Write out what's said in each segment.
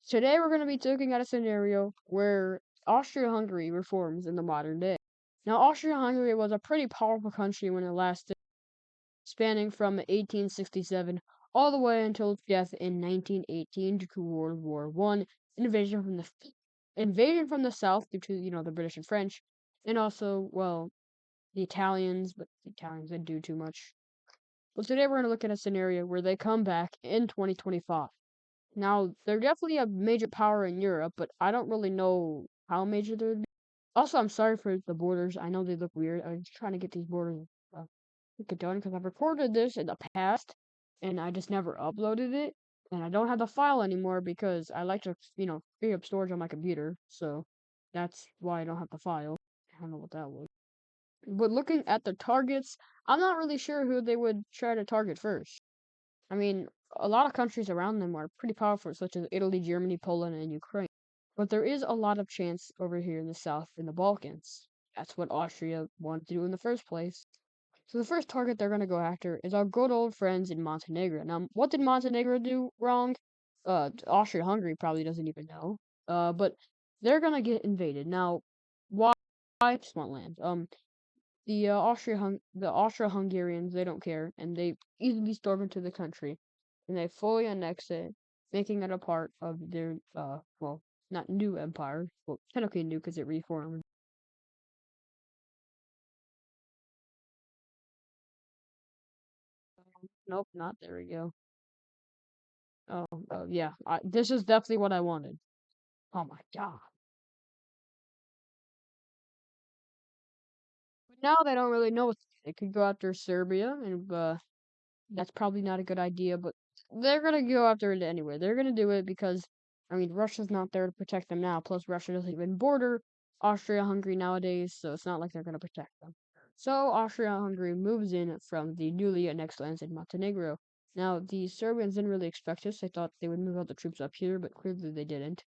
Today we're going to be looking at a scenario where Austria-Hungary reforms in the modern day. Now, Austria-Hungary was a pretty powerful country when it lasted, spanning from 1867 all the way until its death in 1918 due to World War One, invasion from the south due to the British and French, and also the Italians, but the Italians didn't do too much. But today we're going to look at a scenario where they come back in 2025. Now, they're definitely a major power in Europe, but I don't really know how major they would be. Also, I'm sorry for the borders. I know they look weird. I'm just trying to get these borders done because I've recorded this in the past and I just never uploaded it. And I don't have the file anymore because I like to, free up storage on my computer. So that's why I don't have the file. I don't know what that was. But looking at the targets, I'm not really sure who they would try to target first. I mean, a lot of countries around them are pretty powerful, such as Italy, Germany, Poland, and Ukraine. But there is a lot of chance over here in the south, in the Balkans. That's what Austria wanted to do in the first place. So the first target they're going to go after is our good old friends in Montenegro. Now, what did Montenegro do wrong? Austria-Hungary probably doesn't even know. But they're going to get invaded. Now, why? Just want land. The Austro-Hungarians, they don't care, and they easily storm into the country, and they fully annex it, making it a part of their not new empire, well, technically new because it reformed. Nope, not there we go. Yeah, this is definitely what I wanted. Oh my god. But now they don't really know what to do. They could go after Serbia, and that's probably not a good idea, but they're gonna go after it anyway. They're gonna do it because, I mean, Russia's not there to protect them now. Plus, Russia doesn't even border Austria-Hungary nowadays, so it's not like they're gonna protect them. So Austria-Hungary moves in from the newly annexed lands in Montenegro. Now, the Serbians didn't really expect this. They thought they would move all the troops up here, but clearly they didn't.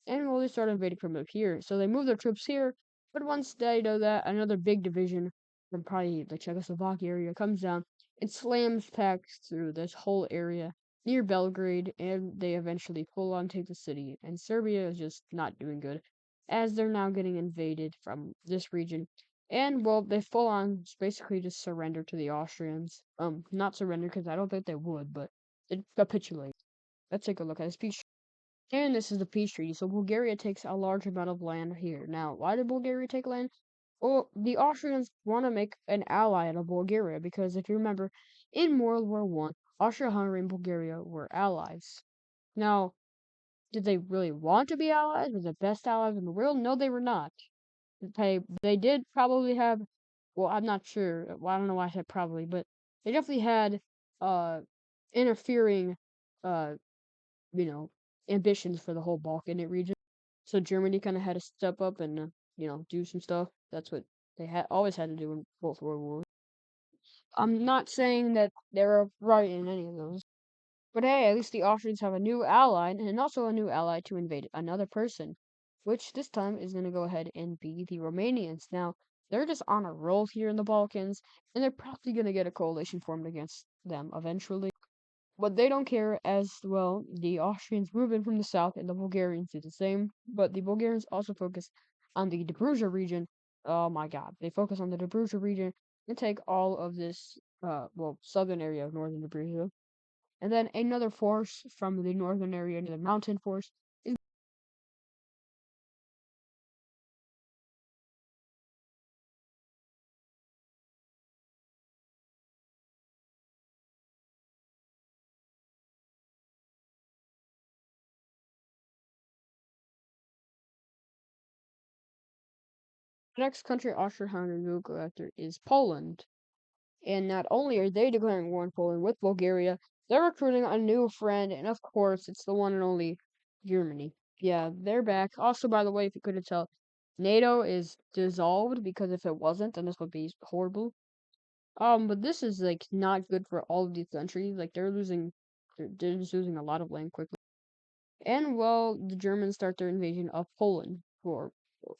And well, they started invading from up here. So they moved their troops here, but once they know that, another big division from probably the Czechoslovakia area comes down and slams packs through this whole area near Belgrade, and they eventually full on take the city. And Serbia is just not doing good, as they're now getting invaded from this region. And well, they full on basically just surrender to the Austrians. Not surrender because I don't think they would, but they capitulate. Let's take a look at this peace. And this is the peace treaty. So Bulgaria takes a large amount of land here. Now, why did Bulgaria take land? Well, the Austrians want to make an ally out of Bulgaria because if you remember, in World War One, Austria-Hungary and Bulgaria were allies. Now, did they really want to be allies? Were the best allies in the world? No, they were not. They did probably have. Well, I'm not sure. Well, I don't know why I said probably, but they definitely had uh interfering uh you know ambitions for the whole Balkan region. So Germany kind of had to step up and do some stuff. That's what they had always had to do in both world wars. I'm not saying that they're right in any of those, but hey, at least the Austrians have a new ally and also a new ally to invade another person, which this time is going to go ahead and be the Romanians. Now they're just on a roll here in the Balkans, and they're probably going to get a coalition formed against them eventually. But they don't care as well. The Austrians move in from the south, and the Bulgarians do the same. But the Bulgarians also focus on the Dobruja region. Oh my god. They focus on the Dobruja region and take all of this, southern area of northern Dobruja. And then another force from the northern area, the mountain force, is the next country Austria-Hungary will go after is Poland. And not only are they declaring war on Poland with Bulgaria, they're recruiting a new friend, and of course, it's the one and only Germany. Yeah, they're back. Also, by the way, if you couldn't tell, NATO is dissolved because if it wasn't, then this would be horrible. But this is like not good for all of these countries. Like they're just losing a lot of land quickly. And well, the Germans start their invasion of Poland for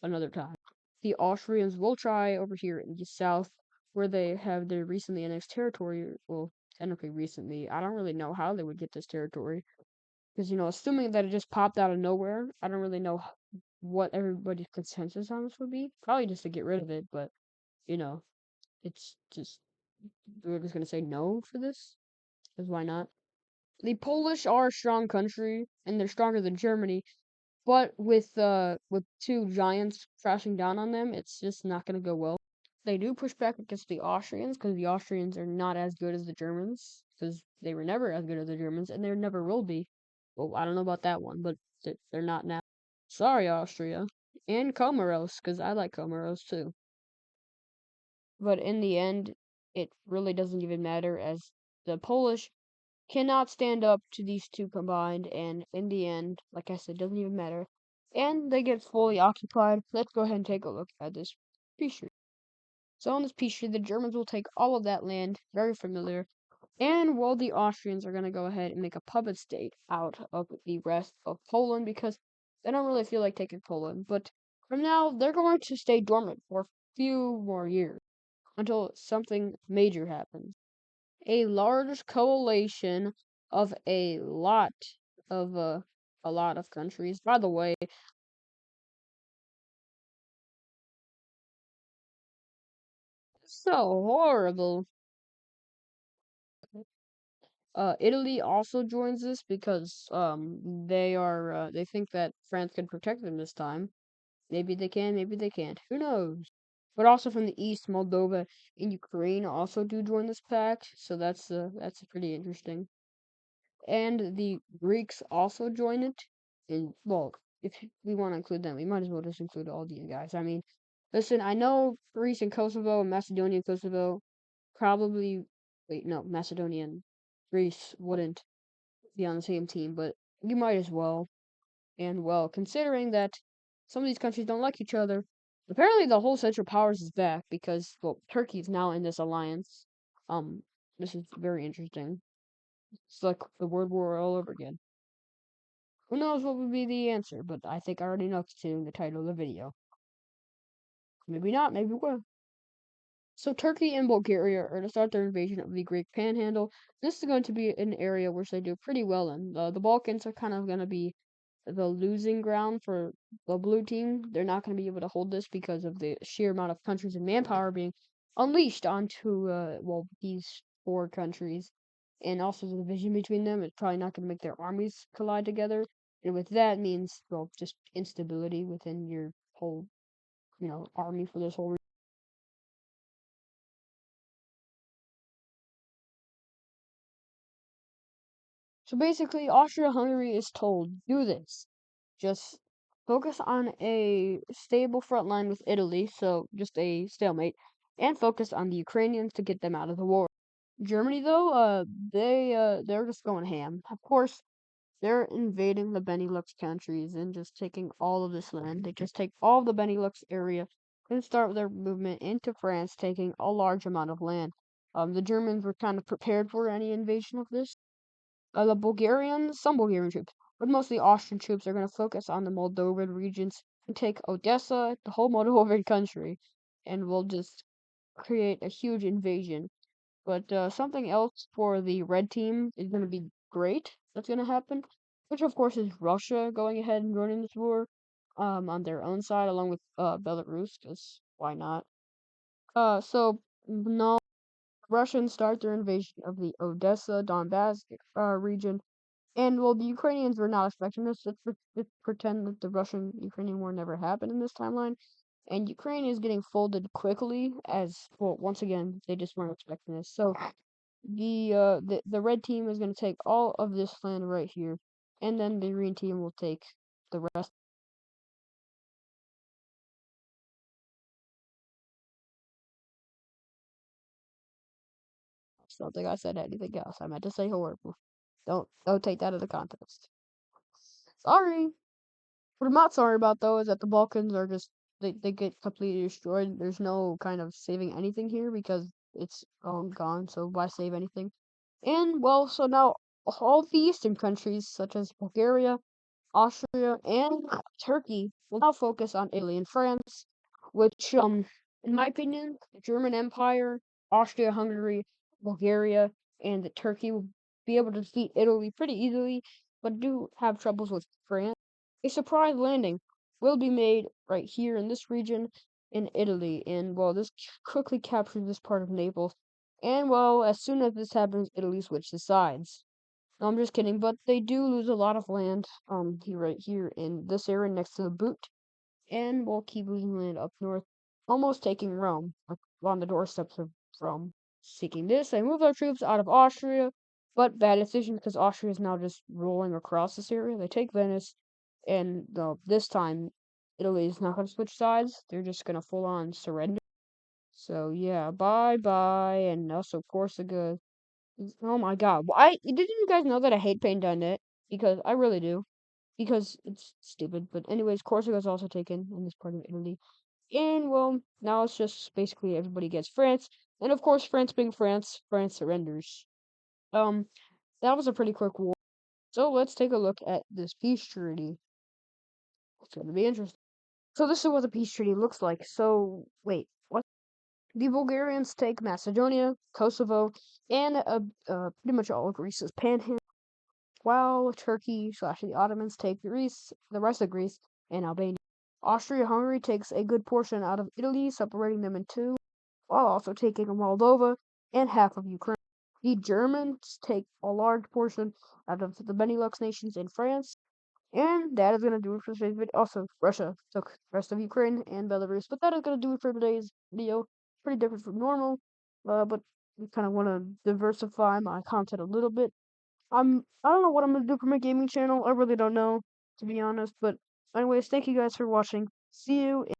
another time. The Austrians will try over here in the south, where they have their recently annexed territory. Well, technically recently. I don't really know how they would get this territory. Because, assuming that it just popped out of nowhere, I don't really know what everybody's consensus on this would be. Probably just to get rid of it, but, you know, it's just, we're just going to say no for this, because why not? The Polish are a strong country, and they're stronger than Germany, but with two giants crashing down on them, it's just not going to go well. They do push back against the Austrians, because the Austrians are not as good as the Germans, because they were never as good as the Germans, and they never will be. Well, I don't know about that one, but they're not now. Sorry, Austria. And Comoros, because I like Comoros too. But in the end, it really doesn't even matter, as the Polish cannot stand up to these two combined, and in the end, like I said, doesn't even matter. And they get fully occupied. Let's go ahead and take a look at this peace treaty. So on this peace treaty, the Germans will take all of that land, very familiar, and while the Austrians are going to go ahead and make a puppet state out of the rest of Poland, because they don't really feel like taking Poland. But from now, they're going to stay dormant for a few more years until something major happens. A large coalition of of uh, a lot of countries. By the way, so horrible. Italy also joins this because they think that France can protect them this time. Maybe they can, maybe they can't. Who knows? But also from the east, Moldova and Ukraine also do join this pact, so that's pretty interesting. And the Greeks also join it. And well, if we want to include them, we might as well just include all these guys. I mean, listen, I know Greece and Kosovo and Macedonia and Kosovo probably wait, no, Macedonia and Greece wouldn't be on the same team, but you might as well. And well, considering that some of these countries don't like each other, apparently the whole Central Powers is back because well, Turkey is now in this alliance. Um, this is very interesting. It's like the World War all over again. Who knows what would be the answer, but I think I already know considering the title of the video. Maybe not, maybe we will. So Turkey and Bulgaria are to start their invasion of the Greek Panhandle. This is going to be an area which they do pretty well in. The Balkans are kind of going to be the losing ground for the blue team. They're not going to be able to hold this because of the sheer amount of countries and manpower being unleashed onto well these four countries, and also the division between them. It's probably not going to make their armies collide together, and with that means well just instability within your whole army for this whole. So basically, Austria-Hungary is told, do this. Just focus on a stable front line with Italy, so just a stalemate, and focus on the Ukrainians to get them out of the war. Germany, though, they're just going ham. Of course, they're invading the Benelux countries and just taking all of this land. They just take all of the Benelux area and start their movement into France, taking a large amount of land. The Germans were kind of prepared for any invasion of this. Some Bulgarian troops, but mostly Austrian troops are going to focus on the Moldovan regions and take Odessa, the whole Moldovan country, and will just create a huge invasion. But something else for the red team is going to be great. That's going to happen, which of course is Russia going ahead and joining this war, on their own side along with Belarus, because why not? So no, Russians start their invasion of the Odessa Donbass region. And well, the Ukrainians were not expecting this. Let's pretend that the Russian-Ukrainian war never happened in this timeline. And Ukraine is getting folded quickly as well. Once again, they just weren't expecting this. So the red team is going to take all of this land right here, and then the green team will take the rest. I don't think I said anything else. I meant to say horrible. Don't take that out of context. Sorry. What I'm not sorry about though is that the Balkans are just they get completely destroyed. There's no kind of saving anything here because it's all gone. So why save anything? And well, so now all the eastern countries such as Bulgaria, Austria, and Turkey will now focus on Italy and France, which in my opinion, the German Empire, Austria-Hungary, Bulgaria, and Turkey will be able to defeat Italy pretty easily. but do have troubles with France. A surprise landing will be made right here in this region in Italy, and well, this quickly captures this part of Naples. And well, as soon as this happens, Italy switches sides. No, I'm just kidding, but they do lose a lot of land, here, right here in this area next to the boot, and we'll keep losing land up north, almost taking Rome, like on the doorsteps of Rome. Seeking this, they move their troops out of Austria, but bad decision because Austria is now just rolling across this area. They take Venice, and this time Italy is not going to switch sides. They're just going to full on surrender. So yeah, bye bye, and also Corsica. Oh my God, why didn't you guys know that I hate paint.net? Because I really do. Because it's stupid. But anyways, Corsica is also taken in this part of Italy. And well, now it's just basically everybody gets France. And of course, France being France, France surrenders. Um, that was a pretty quick war. So let's take a look at this peace treaty. It's gonna be interesting. So this is what the peace treaty looks like. So wait, what? The Bulgarians take Macedonia, Kosovo, and pretty much all of Greece's panhandle, while Turkey slash the Ottomans take Greece, the rest of Greece, and Albania. Austria-Hungary takes a good portion out of Italy, separating them in two, while also taking Moldova and half of Ukraine. The Germans take a large portion out of the Benelux nations in France, and that is going to do it for today's video. Also, Russia took the rest of Ukraine and Belarus, but that is going to do it for today's video. Pretty different from normal, but I kind of want to diversify my content a little bit. I don't know what I'm gonna do for my gaming channel. I really don't know, to be honest. But anyways, thank you guys for watching. See you